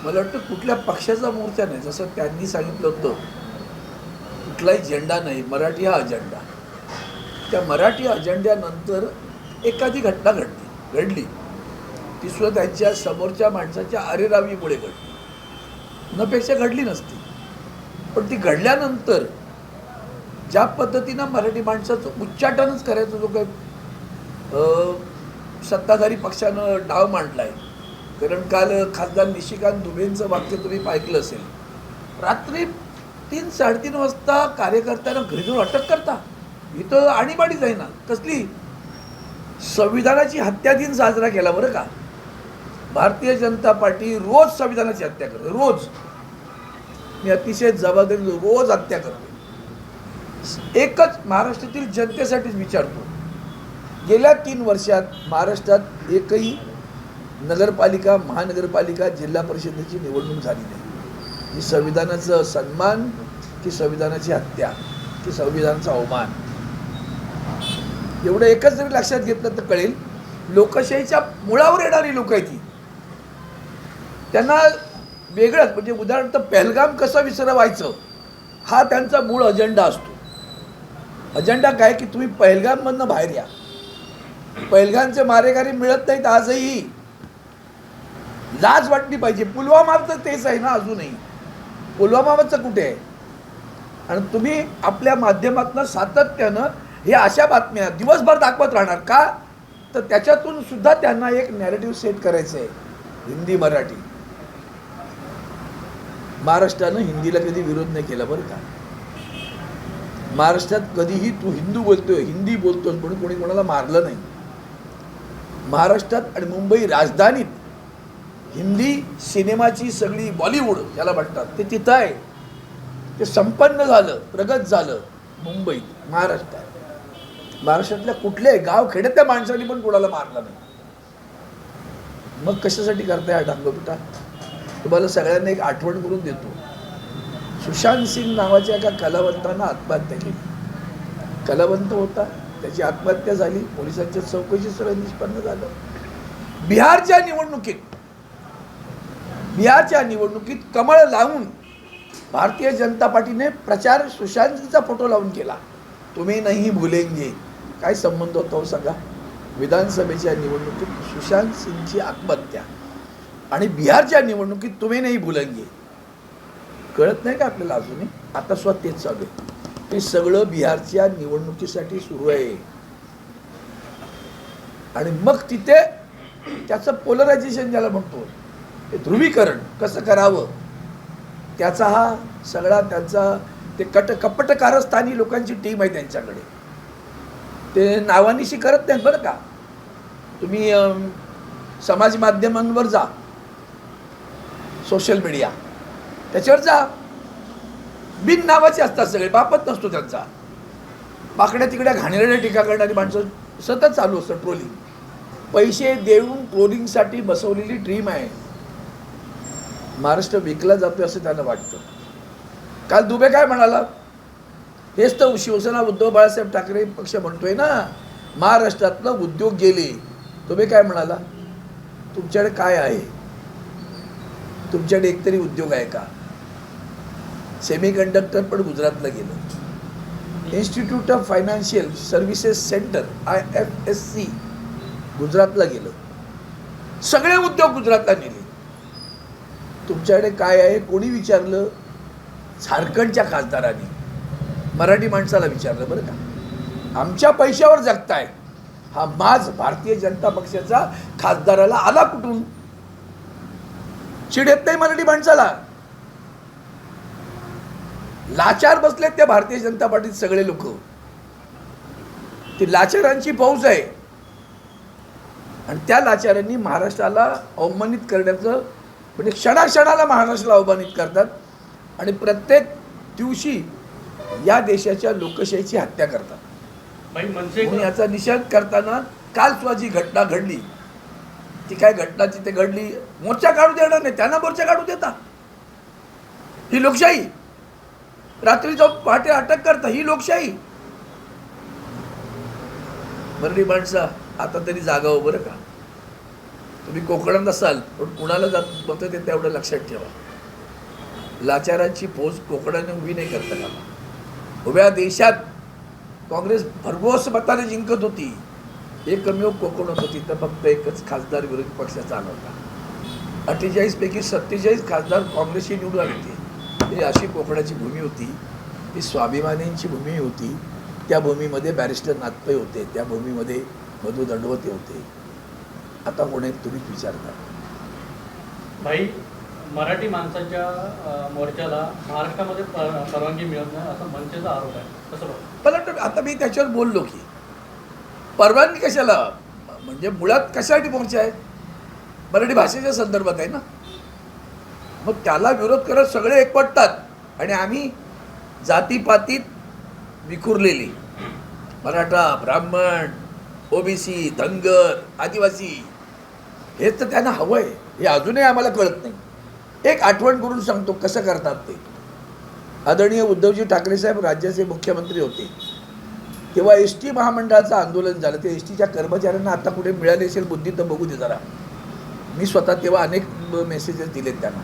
मला वाटतं कुठल्या पक्षाचा मोर्चा नाही, जसं त्यांनी सांगितलं होतं कुठलाही झेंडा नाही, मराठी हा अजेंडा. त्या मराठी अजेंड्यानंतर एखादी घटना घडली ती सुद्धा त्यांच्या समोरच्या माणसाच्या अरेरावीमुळे घडली, नपेक्षा घडली नसती. पण ती घडल्यानंतर ज्या पद्धतीनं मराठी माणसाचं उच्चाटनच करायचं जो काही सत्ताधारी पक्षानं डाव मांडला आहे. कारण काल खासदार निशिकांत दुबेंचं वाक्य तुम्ही ऐकलं असेल, रात्री 3-3:30 वाजता कार्यकर्त्यांना घरी जाऊन अटक करता. इथं आणीबाणी जाईना कसली, संविधानाची हत्या दिन साजरा केला बरं का. भारतीय जनता पार्टी रोज संविधानाची हत्या करते, रोज. मी अतिशय जबाबदारी रोज हत्या करतो. एकच महाराष्ट्रातील जनतेसाठीच विचारतो, गेल्या 3 वर्षात महाराष्ट्रात एकही नगरपालिका, महानगरपालिका, जिल्हा परिषदेची निवडणूक झाली नाही. ही संविधानाचं सन्मान की संविधानाची हत्या की संविधानाचा अवमान, एवढं एकच जरी लक्षात घेतलं तर कळेल. लोकशाहीच्या मुळावर येणारी लोक आहेत ती. त्यांना वेगळंच, म्हणजे उदाहरणार्थ पहलगाम कसं विसरवायचं हा त्यांचा मूळ अजेंडा असतो. अजेंडा काय की तुम्ही पहलगाममधनं बाहेर या. पहलगामचे मारेकरी मिळत नाहीत आजही, लाज वाटली पाहिजे. पुलवामाचं तेच आहे ना अजूनही, पुलवामाचं कुठे आहे. आणि तुम्ही आपल्या माध्यमातून सातत्यानं हे अशा बातम्या दिवसभर दाखवत राहणार का, तर त्याच्यातून सुद्धा त्यांना एक नॅरेटिव्ह सेट करायचं आहे. हिंदी मराठी, महाराष्ट्रानं हिंदीला कधी विरोध नाही केला बरं का. महाराष्ट्रात कधीही तू हिंदू बोलतोय, हिंदी बोलतोस म्हणून कोणी कोणाला मारलं नाही. महाराष्ट्रात आणि मुंबई राजधानीत हिंदी सिनेमाची सगळी बॉलिवूड याला म्हणतात ते तिथं आहे. ते संपन्न झालं, प्रगत झालं मुंबईत, महाराष्ट्रात. महाराष्ट्रातल्या कुठल्याही गाव खेड्यातल्या माणसांनी पण कोणाला मारला नाही. मग कशासाठी करताय हा डांगोपिटा. तुम्हाला सगळ्यांना एक आठवण करून देतो. सुशांत सिंग नावाच्या एका कलावंतानं आत्महत्या केली. कलावंत होता, त्याची आत्महत्या झाली, पोलिसांच्या चौकशी सगळं निष्पन्न झालं. बिहारच्या निवडणुकीत कमळ लावून भारतीय जनता पार्टीने प्रचार सुशांतचा फोटो लावून केला. तुम्ही नाही भूलेंगे, काय संबंध होता हो सांगा. विधानसभेच्या निवडणुकीत सुशांत सिंगची आत्महत्या आणि बिहारच्या निवडणुकीत तुम्ही नाही भूलेंगे. कळत नाही का आपल्याला अजूनही. आता स्वतः तेच चालू आहे. हे सगळं बिहारच्या निवडणुकीसाठी सुरू आहे. आणि मग तिथे त्याचं पोलरायझेशन ज्याला म्हणतो, ते ध्रुवीकरण कसं करावं, त्याचा हा सगळा त्यांचा ते कपटकारस्थानी लोकांची टीम आहे त्यांच्याकडे. ते नावानिशी करत नाहीत बरं का. तुम्ही समाज माध्यमांवर जा, सोशल मीडिया त्याच्यावर जा, बिन नावाचे असतात सगळे, बापत नसतो त्यांचा. बाकड्या तिकड्या घाणेरड्या टीका करणारी माणसं सतत चालू असतं ट्रोलिंग. पैसे देऊन ट्रोलिंगसाठी बसवलेली टीम आहे. महाराष्ट्र विकला जातोय असं त्यांना वाटतं. काल दुबे काय म्हणाला, हेच तर शिवसेना उद्धव बाळासाहेब ठाकरे पक्ष म्हणतोय ना, महाराष्ट्रातलं उद्योग गेले. दुबे काय म्हणाला, तुमच्याकडे काय आहे, तुमच्याकडे एकतरी उद्योग आहे का. सेमीकंडक्टर पण गुजरातला गेलं. Institute of financial services centre IFSC गुजरातला गेलं. सगळे उद्योग गुजरातला नेले. तुमच्याकडे काय आहे कोणी विचारलं, झारखंडच्या खासदारांनी मराठी माणसाला विचारलं बरं का. आमच्या पैशावर जगताय हा माज भारतीय जनता पक्षाचा खासदाराला आला कुठून. चिड येत नाही मराठी माणसाला. लाचार बसलेत त्या भारतीय जनता पार्टीत सगळे लोक. ती लाचारांची फौज आहे आणि त्या लाचारांनी महाराष्ट्राला अवमानित करण्याचं, म्हणजे क्षणाक्षणाला महाराष्ट्राला अवमानित करतात आणि प्रत्येक दिवशी या देशाच्या लोकशाहीची हत्या करतात. म्हणून याचा निषेध करताना काल सुद्धा जी घटना घडली, ती काय घटना तिथे घडली, मोर्चा काढू देणार नाही, त्यांना मोर्चा काढू देता. ही लोकशाही. रात्री जाऊन पहाटे अटक करता, ही लोकशाही. मराठी माणसा आता तरी जागा हो बरं का. तुम्ही कोकणात असाल पण कुणाला जात होतं ते तेवढं लक्षात ठेवा. लाचारांची फौज कोकणाने उभी नाही करता कामा. उभ्या देशात काँग्रेस भरघोस मताने जिंकत होती. एकमेव कोकण होतं तिथं फक्त एकच खासदार विरोधी पक्षाचा आला होता. 48 पैकी 47 खासदार काँग्रेसची निवडून आले होते. ही अशी कोकणाची भूमी होती. ही स्वाभिमानींची भूमी होती. त्या भूमीमध्ये बॅरिस्टर नाथपै होते. त्या भूमीमध्ये मधु दंडवते होते. आता कोण आहेत तुम्ही विचार करा. भाई, मराठी माणसाच्या मोर्चाला महाराष्ट्रामध्ये परवानगी मिळत नाही असा मनसेचा आरोप आहे. कसं बघा? मला वाटतं आता मी त्याच्यावर बोललो की परवानगी कशाला, म्हणजे मुळात कशासाठी मोर्चा आहे, मराठी भाषेच्या संदर्भात आहे ना. मग त्याला विरोध करत सगळे एकवटतात आणि आम्ही जातीपातीत विखुरलेली मराठा, ब्राह्मण, ओबीसी, धनगर, आदिवासी हेच तर त्यांना हवं आहे. हे अजूनही आम्हाला कळत नाही. एक आठवण करून सांगतो कसं करतात ते. आदरणीय उद्धवजी ठाकरे साहेब राज्याचे मुख्यमंत्री होते तेव्हा एस.टी. महामंडळाचं आंदोलन झालं. ते एस.टीच्या कर्मचाऱ्यांना आता कुठे मिळाली असेल बुद्धी तर बघू दे जरा. मी स्वतः तेव्हा अनेक मेसेजेस दिलेत त्यांना.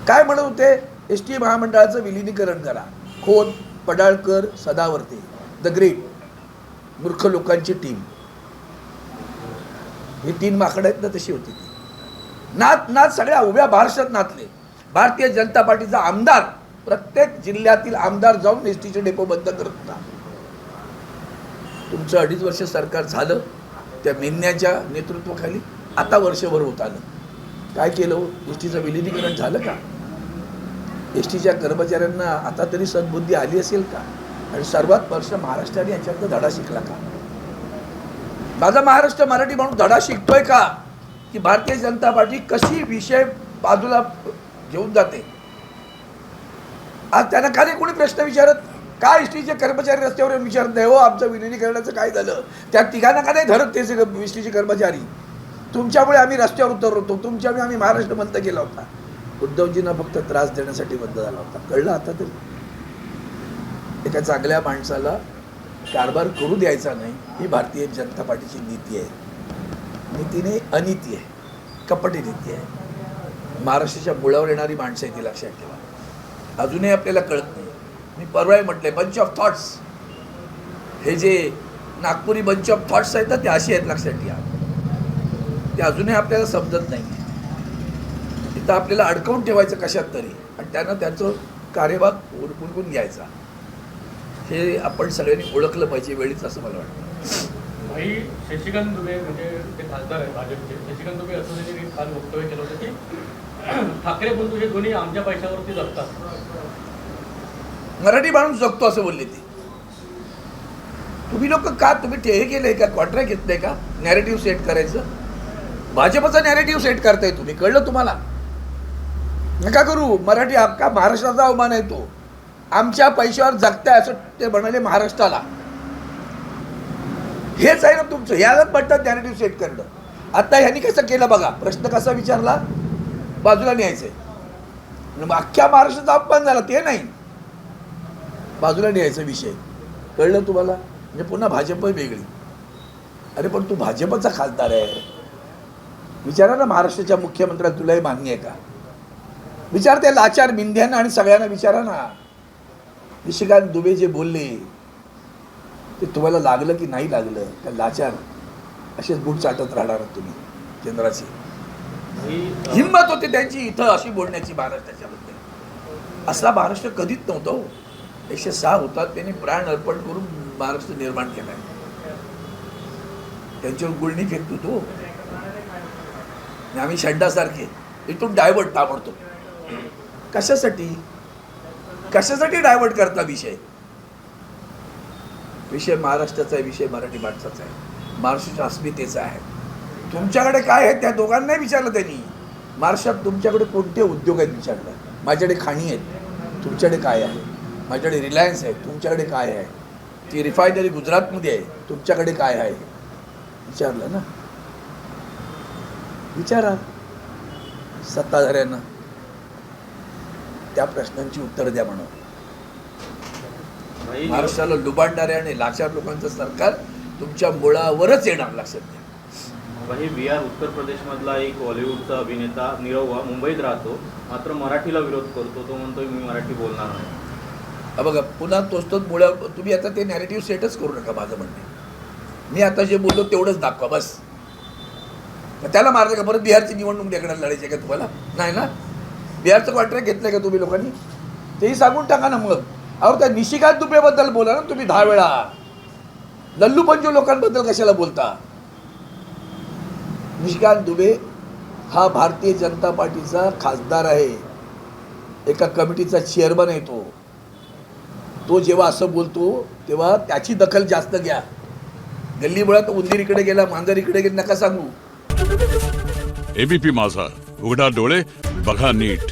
काय म्हणत होते, एस.टी. महामंडळाचं विलिनीकरण करा. खोत, पडाळकर, सदावर्ते, द ग्रेट, मूर्ख लोकांची टीम. ही 3 माकडं आहेत ना, तशी होती ती. नात सगळ्या उभ्या महाराष्ट्रात नाचले. भारतीय जनता पार्टीचा आमदार प्रत्येक जिल्ह्यातील आमदार जाऊन एसटीचे डेपो बंद करत होता. तुमचं 2.5 वर्ष सरकार झालं त्या मेन्याच्या नेतृत्वाखाली. आता वर्षभर होत आलं. काय केलं, एसटीचं विलिनीकरण झालं का? एसटीच्या कर्मचाऱ्यांना आता तरी सद्बुद्धी आली असेल का? आणि सर्वात वर्ष महाराष्ट्राने याच्यातनं धडा शिकला का? माझा महाराष्ट्र मराठी माणूस धडा शिकतोय का की भारतीय जनता पार्टी कशी विषय बाजूला घेऊन जाते? आज त्यांना का नाही कोणी प्रश्न विचारत? का एसटीचे कर्मचारी रस्त्यावर विचारत नाही, हो आमचं विलिनीकरणाचं काय झालं? त्या तिघांना का नाही धरत ते एसटीचे कर्मचारी? तुमच्यामुळे आम्ही रस्त्यावर उतरलो, तुमच्यामुळे आम्ही महाराष्ट्र बंद केला होता. उद्धवजींना फक्त त्रास देण्यासाठी बंद झाला होता. कळलं आता तरी? एका चांगल्या माणसाला कारभार करू द्यायचा नाही ही भारतीय जनता पार्टीची नीती आहे. नीतीने अनीती आहे, कपटी नीती आहे. महाराष्ट्राच्या मुळावर येणारी माणसं आहे ती लक्षात ठेवा. अजूनही आपल्याला कळत नाही. मी परवाही म्हटलंय बंच ऑफ थॉट्स. हे जे नागपुरी बंच ऑफ थॉट्स आहेत ना ते असे आहेत, लक्षात घ्या. ते अजूनही आपल्याला समजत नाही. तिथं आपल्याला अडकवून ठेवायचं कशात तरी आणि त्यांना त्याचं कार्यभाग उरकून घ्यायचा. हे आपण सगळ्यांनी ओळखलं पाहिजे वेळीच असं मला वाटतं. भाई, शशिकांत दुबे म्हणजे ते खासदार आहे भाजपचे. शशिकांत दुबे असं त्यांनी काल वक्तव्य केलं होतं की ठाकरे बंधू हे दोन्ही आमच्या पैशावरती जगतात. मराठी माणूस जगतो असं बोलले ते. तुम्ही लोक का तुम्ही हे केलंय का, कॉन्ट्रॅक्ट घेतलंय का नॅरेटिव्ह सेट करायचं? भाजपचा नॅरेटिव्ह सेट करताय तुम्ही. कळलं तुम्हाला? नका करू. मराठी हक्का महाराष्ट्राचा अवमान आहे तो. आमच्या पैशावर जगताय असं ते म्हणाले महाराष्ट्राला. हेच आहे ना तुमचं. यालाच म्हणतात नॅरेटिव्ह सेट करणं. आता ह्यांनी कसं केलं बघा. प्रश्न कसा विचारला, बाजूला न्यायचंय. अख्ख्या महाराष्ट्राचा अपमान झाला ते नाही, बाजूला न्यायचा विषय. कळलं तुम्हाला? म्हणजे पुन्हा भाजप वेगळी. अरे पण तू भाजपचा खासदार आहे. विचारा ना महाराष्ट्राच्या मुख्यमंत्र्याला, तुलाही मान्य आहे का? विचार त्या लाचार मिंध्यांना आणि सगळ्यांना विचारा ना. शशिकांत दुबे जे बोलले ते तुम्हाला लागलं की नाही लागलं? त्या लाचार असेच बूट चाटत राहणार तुम्ही केंद्राची. हिंमत होती त्यांची इथं अशी बोलण्याची महाराष्ट्राच्या बद्दल. असला महाराष्ट्र कधीच नव्हता हो. 106 होतात त्यांनी प्राण अर्पण करून महाराष्ट्र निर्माण केलाय. त्यांच्यावर गुळणी फेकतो तो. आम्ही शंडासारखे इथून डायव्हर्ट ताबडतो. कशासाठी कशासाठी डायव्हर्ट करता विषय? विषय महाराष्ट्राचा आहे, विषय मराठी माणसाचा आहे, महाराष्ट्राच्या अस्मितेचा आहे. तुमच्याकडे काय आहे त्या दोघांनाही विचारलं त्यांनी. महाराष्ट्रात तुमच्याकडे कोणते उद्योग आहेत विचारलं. माझ्याकडे खाणी आहेत, तुमच्याकडे काय आहे? माझ्याकडे रिलायन्स आहे, तुमच्याकडे काय आहे? ती रिफायनरी गुजरातमध्ये आहे, तुमच्याकडे काय आहे? विचारलं ना. विचारा सत्ताधाऱ्यांना, त्या प्रश्नांची उत्तर द्या म्हणून. महाराष्ट्राला लुबाडणारे आणि लाचार लोकांचं सरकार तुमच्या मुळावरच येणार, लक्षात घ्या. काही बिहार उत्तर प्रदेशमधला एक बॉलिवूडचा अभिनेता नीरव मुंबईत राहतो, मात्र मराठीला विरोध करतो. तो म्हणतो मी मराठी बोलणार नाही. बघा पुन्हा तोच मुळा तुम्ही आता ते नॅरेटिव्ह सेटच करू नका. माझं म्हणणे मी आता जे बोललो तेवढंच दाखवा बस. मग त्याला मारलं का? परत बिहारची निवडणूक देण्यात लढायची का तुम्हाला? नाही ना. बिहारचं कॉन्ट्रॅक्ट घेतलं का तुम्ही लोकांनी? तेही सांगून टाका ना. मग अहो त्या निशिकांत दुबेबद्दल बोला ना तुम्ही 10 वेळा. लल्लू पंचू लोकांबद्दल कशाला बोलता? निशिकांत दुबे हा भारतीय जनता पार्टीचा खासदार आहे, एका कमिटीचा चेअरमन आहे. तो जेव्हा असं बोलतो तेव्हा त्याची दखल जास्त घ्या. गल्ली मुळात उंदीर इकडे गेला, मांजर इकडे गेला नका सांगू. एबीपी माझा, उघडा डोळे बघा नीट.